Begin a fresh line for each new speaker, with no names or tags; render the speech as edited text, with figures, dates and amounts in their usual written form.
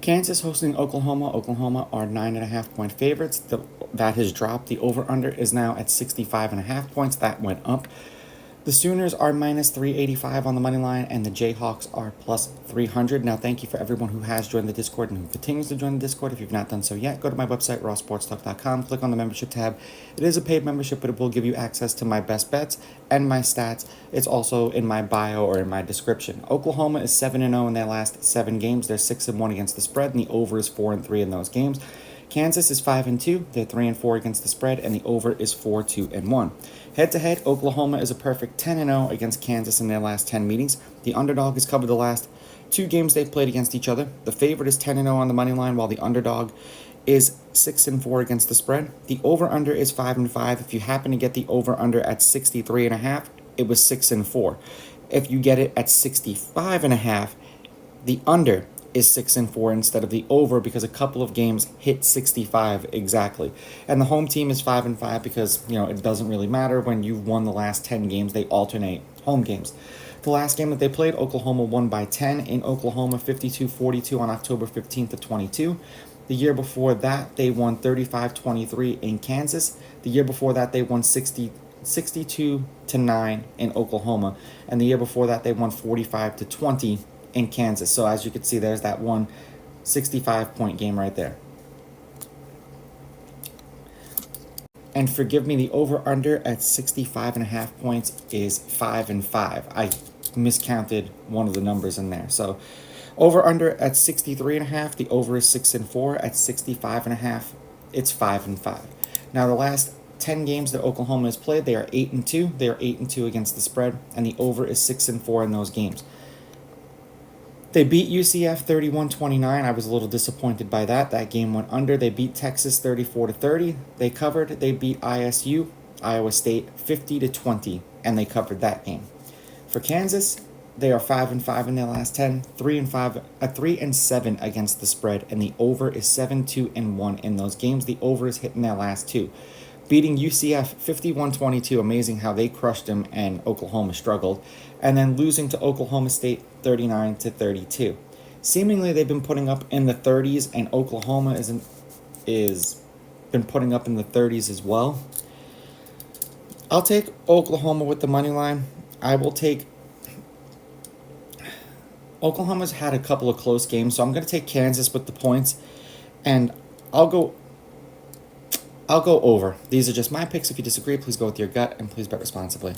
Kansas hosting Oklahoma. Oklahoma are 9.5-point favorites. That has dropped. The over-under is now at 65.5 points. That went up. The Sooners are minus 385 on the money line, and the Jayhawks are plus 300. Now, thank you for everyone who has joined the Discord and who continues to join the Discord. If you've not done so yet, go to my website, rawsportstalk.com, click on the membership tab. It is a paid membership, but it will give you access to my best bets and my stats. It's also in my bio or in my description. Oklahoma is 7-0 in their last 7 games. They're 6-1 against the spread, and the over is 4-3 in those games. Kansas is 5-2. They're 3-4 against the spread, and the over is 4-2-1. Head-to-head, Oklahoma is a perfect 10-0 against Kansas in their last 10 meetings. The underdog has covered the last 2 games they've played against each other. The favorite is 10-0 on the money line, while the underdog is 6-4 against the spread. The over-under is 5-5. If you happen to get the over-under at 63.5, it was 6-4. If you get it at 65.5, the under is 6-4 instead of the over, because a couple of games hit 65 exactly. And the home team is 5-5 because, it doesn't really matter when you've won the last 10 games. They alternate home games. The last game that they played, Oklahoma won by 10 in Oklahoma, 52-42 on October 15th of 22. The year before that, they won 35-23 in Kansas. The year before that, they won 62-9 in Oklahoma. And the year before that, they won 45-20 in Kansas. So as you can see, there's that one 65-point game right there. And forgive me, the over-under at 65.5 points is 5-5. I miscounted one of the numbers in there. So over-under at 63.5, the over is 6-4. At 65.5, it's 5-5. Now the last 10 games that Oklahoma has played, they are 8-2. They are 8-2 against the spread, and the over is 6-4 in those games. They beat UCF 31-29. I was a little disappointed by that. That game went under. They beat Texas 34-30. They covered. They beat ISU, Iowa State, 50-20, and they covered that game. For Kansas, they are 5-5 in their last 10, 3-7 against the spread, and the over is 7-2-1 in those games. The over is hitting their last 2. Beating UCF 51-22, amazing how they crushed them and Oklahoma struggled, and then losing to Oklahoma State 39-32. Seemingly they've been putting up in the 30s, and Oklahoma is been putting up in the 30s as well. I'll take Oklahoma with the money line. I will take Oklahoma's had a couple of close games, so I'm going to take Kansas with the points, and I'll go over. These are just my picks. If you disagree, please go with your gut, and please bet responsibly.